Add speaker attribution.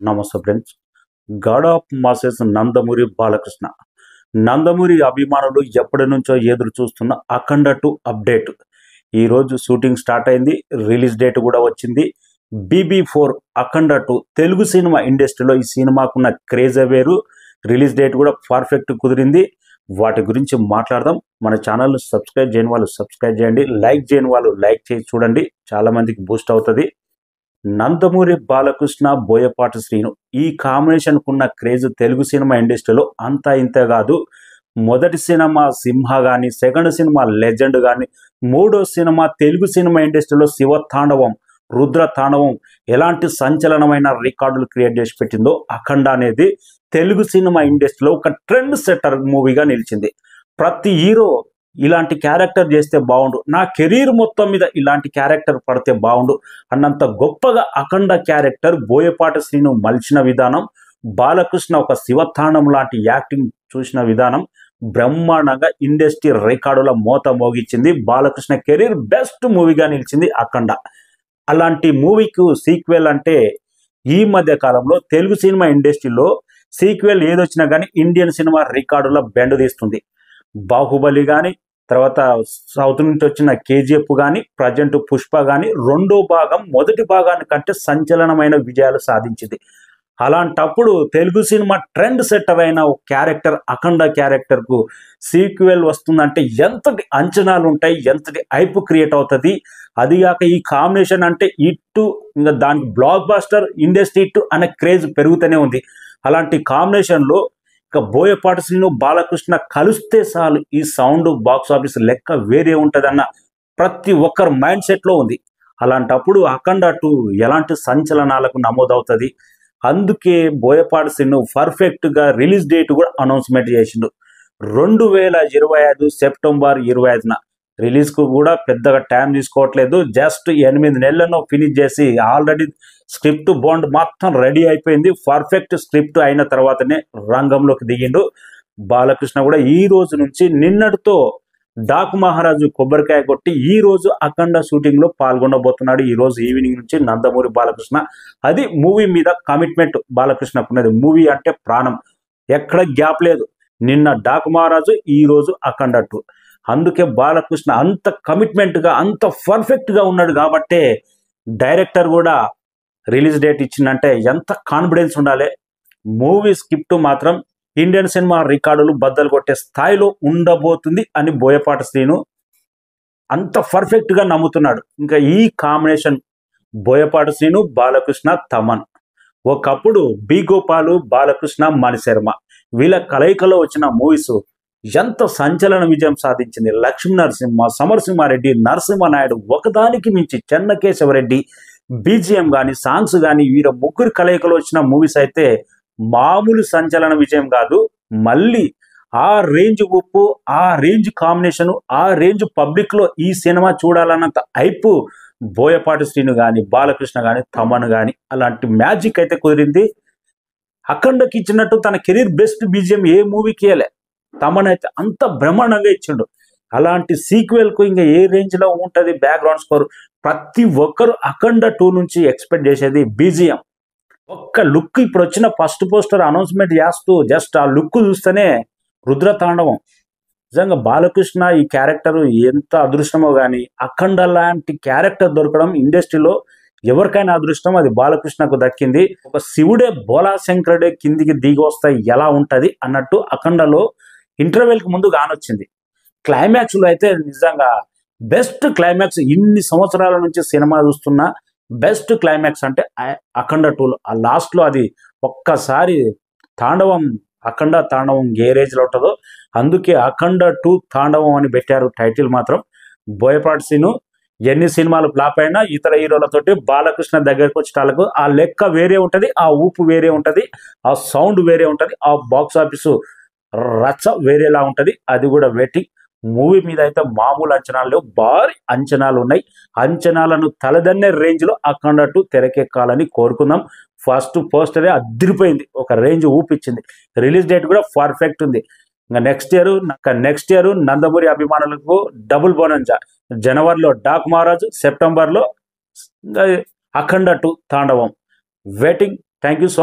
Speaker 1: నమస్తే friends. God of masses Nandamuri Balakrishna. Nandamuri అభిమానులు ఎప్పటి నుంచో ఎదురు చూస్తున్న అఖండ 2 అప్డేట్ ఈరోజు షూటింగ్ స్టార్ట్ అయింది. రిలీజ్ డేట్ కూడా వచ్చింది. BB4 అఖండ 2 తెలుగు సినిమా ఇండస్ట్రీలో ఈ సినిమాకున్న క్రేజే వేరు. రిలీజ్ డేట్ కూడా పర్ఫెక్ట్ కుదిరింది. వాటి గురించి మాట్లాడదాం. మన ఛానల్ని సబ్స్క్రైబ్ చేయని వాళ్ళు సబ్స్క్రైబ్ చేయండి, లైక్ చేయని వాళ్ళు లైక్ చేసి చూడండి, చాలా మందికి బూస్ట్ అవుతుంది. నందమూరి బాలకృష్ణ, బోయపాటి శ్రీను ఈ కాంబినేషన్ కున్న క్రేజ్ తెలుగు సినిమా ఇండస్ట్రీలో అంతా ఇంతే కాదు. మొదటి సినిమా సింహ కానీ, సెకండ్ సినిమా లెజెండ్ కానీ, మూడో సినిమా తెలుగు సినిమా ఇండస్ట్రీలో శివ తాండవం, రుద్ర తాండవం ఎలాంటి సంచలనమైన రికార్డులు క్రియేట్ చేసి పెట్టిందో అఖండ అనేది తెలుగు సినిమా ఇండస్ట్రీలో ఒక ట్రెండ్ సెట్టర్ మూవీగా నిలిచింది. ప్రతి హీరో ఇలాంటి క్యారెక్టర్ చేస్తే బాగుండు, నా కెరీర్ మొత్తం మీద ఇలాంటి క్యారెక్టర్ పడితే బాగుండు అన్నంత గొప్పగా అఖండ క్యారెక్టర్ బోయపాటి శ్రీను మలిచిన విధానం, బాలకృష్ణ ఒక శివతాండం లాంటి యాక్టింగ్ చూసిన విధానం బ్రహ్మాండంగా ఇండస్ట్రీ రికార్డుల మోత మోగించింది. బాలకృష్ణ కెరీర్ బెస్ట్ మూవీగా నిలిచింది అఖండ. అలాంటి మూవీకి సీక్వెల్ అంటే ఈ మధ్య కాలంలో తెలుగు సినిమా ఇండస్ట్రీలో సీక్వెల్ ఏదొచ్చినా కానీ ఇండియన్ సినిమా రికార్డుల బెండు తీస్తుంది. బాహుబలి కానీ, తర్వాత సౌత్ నుంచి వచ్చిన KGF కానీ, ప్రజెంట్ పుష్ప కానీ రెండో భాగం మొదటి భాగాన్ని కంటే సంచలనమైన విజయాలు సాధించింది. అలాంటప్పుడు తెలుగు సినిమా ట్రెండ్ సెట్టర్ అయిన ఒక క్యారెక్టర్ అఖండ క్యారెక్టర్కు సీక్వెల్ వస్తుందంటే ఎంతటి అంచనాలు ఉంటాయి, ఎంతటి హైప్ క్రియేట్ అవుతుంది. అదిగాక ఈ కాంబినేషన్ అంటే ఇట్టు ఇంకా దానికి బ్లాక్ బాస్టర్ ఇండస్ట్రీ ఇట్టు అనే క్రేజ్ పెరుగుతూనే ఉంది. అలాంటి కాంబినేషన్లో ఇక బోయపాటి శ్రీను, బాలకృష్ణ కలిస్తే చాలు ఈ సౌండ్ బాక్స్ ఆఫీస్ లెక్క వేరే ఉంటుందన్న ప్రతి ఒక్కరు మైండ్ సెట్లో ఉంది. అలాంటప్పుడు అఖండ 2 ఎలాంటి సంచలనాలకు నమోదవుతుంది. అందుకే బోయపాటి శ్రీను పర్ఫెక్ట్గా రిలీజ్ డేట్ కూడా అనౌన్స్మెంట్ చేసిండు. 2025 సెప్టెంబర్ 25న రిలీజ్కు కూడా పెద్దగా టైం తీసుకోవట్లేదు. జస్ట్ 8 నెలలను ఫినిష్ చేసి ఆల్రెడీ స్క్రిప్ట్ బాండ్ మొత్తం రెడీ అయిపోయింది. పర్ఫెక్ట్ స్క్రిప్ట్ అయిన తర్వాతనే రంగంలోకి దిగిండు బాలకృష్ణ. కూడా ఈ రోజు నుంచి నిన్నటితో డాకు మహారాజు కొబ్బరికాయ కొట్టి ఈ రోజు అఖండ షూటింగ్ లో పాల్గొనబోతున్నాడు. ఈ రోజు ఈవినింగ్ నుంచి నందమూరి బాలకృష్ణ. అది మూవీ మీద కమిట్మెంట్ బాలకృష్ణకు ఉన్నది. మూవీ అంటే ప్రాణం, ఎక్కడ గ్యాప్ లేదు. నిన్న డాకు మహారాజు, ఈ రోజు అఖండ 2. అందుకే బాలకృష్ణ అంత కమిట్మెంట్ గా అంత పర్ఫెక్ట్ గా ఉన్నాడు కాబట్టే డైరెక్టర్ కూడా రిలీజ్ డేట్ ఇచ్చిందంటే ఎంత కాన్ఫిడెన్స్ ఉండాలి. మూవీ స్క్రిప్ట్ మాత్రం ఇండియన్ సినిమా రికార్డులు బద్దలు కొట్టే స్థాయిలో ఉండబోతుంది అని బోయపాటి శ్రీను అంత పర్ఫెక్ట్ గా నమ్ముతున్నాడు. ఇంకా ఈ కాంబినేషన్ బోయపాటి శ్రీను, బాలకృష్ణ, తమన్. ఒకప్పుడు బి గోపాలు, బాలకృష్ణ, మణిశర్మ వీళ్ళ కలయికలో వచ్చిన మూవీస్ ఎంత సంచలన విజయం సాధించింది. లక్ష్మీ నరసింహ, సమరసింహారెడ్డి, నరసింహనాయుడు ఒకదానికి మించి చెన్నకేశవరెడ్డి BGM కానీ, సాంగ్స్ కానీ వీర ముగ్గురు కలయికలో వచ్చిన మూవీస్ అయితే మామూలు సంచలన విజయం కాదు. మళ్ళీ ఆ రేంజ్ ఉప్పు, ఆ రేంజ్ కాంబినేషన్, ఆ రేంజ్ పబ్లిక్ లో ఈ సినిమా చూడాలన్నంత హైప్ బోయపాటి శ్రీను కానీ, బాలకృష్ణ కానీ, తమన్ కానీ అలాంటి మ్యాజిక్ అయితే కుదిరింది. అఖండకి ఇచ్చినట్టు తన కెరీర్ బెస్ట్ BGM ఏ మూవీకి ఇవ్వలే. తమన్ అయితే అంత బ్రహ్మాండంగా ఇచ్చిండు. అలాంటి సీక్వెల్ కు ఇంకా ఏ రేంజ్ లో ఉంటది బ్యాక్గ్రౌండ్ స్కోర్. ప్రతి ఒక్కరు అఖండ 2 నుంచి ఎక్స్పెక్ట్ చేసేది BGM. ఒక్క లుక్ ఇప్పుడు వచ్చిన ఫస్ట్ పోస్టర్ అనౌన్స్మెంట్ చేస్తూ జస్ట్ ఆ లుక్ చూస్తేనే రుద్ర తాండవం. నిజంగా బాలకృష్ణ ఈ క్యారెక్టర్ ఎంత అదృష్టమో కానీ అఖండ లాంటి క్యారెక్టర్ దొరకడం ఇండస్ట్రీలో ఎవరికైనా అదృష్టం. అది బాలకృష్ణకు దక్కింది. ఒక శివుడే బోలాశంకరుడే కిందికి దిగి వస్తాయి ఎలా ఉంటది అన్నట్టు అఖండలో ఇంటర్వెల్కి ముందు కానొచ్చింది. క్లైమాక్స్ లో అయితే నిజంగా బెస్ట్ క్లైమాక్స్. ఇన్ని సంవత్సరాల నుంచి సినిమా చూస్తున్న బెస్ట్ క్లైమాక్స్ అంటే అఖండ 2లో ఆ లాస్ట్ లో అది ఒక్కసారి తాండవం, అఖండ తాండవం ఏ రేంజ్ లో ఉంటుందో అందుకే అఖండ 2 తాండవం అని పెట్టారు టైటిల్. మాత్రం బోయపాటి శ్రీను ఎన్ని సినిమాలు ఫ్లాప్ అయినా ఇతర హీరోలతోటి బాలకృష్ణ దగ్గరకు వచ్చేటాలకు ఆ లెక్క వేరే ఉంటది, ఆ ఊపు వేరే ఉంటది, ఆ సౌండ్ వేరే ఉంటది, ఆ బాక్స్ ఆఫీసు రచ్చ వేరేలా ఉంటది. అది కూడా వెయిటింగ్. మూవీ మీద అయితే మామూలు అంచనాలు లేవు, భారీ అంచనాలు ఉన్నాయి. అంచనాలను తలదన్నే రేంజ్ లో అఖండ 2 తెరకెక్కాలని కోరుకుందాం. ఫస్ట్ పోస్టరే అదిరిపోయింది, ఒక రేంజ్ ఊపిచ్చింది. రిలీజ్ డేట్ కూడా పర్ఫెక్ట్ ఉంది. ఇంకా నెక్స్ట్ ఇయర్ నందమూరి అభిమానులకు డబుల్ బోనంజా. జనవరిలో డాక్ మహారాజు, సెప్టెంబర్లో అఖండ 2 తాండవం. Waiting. Thank you so much.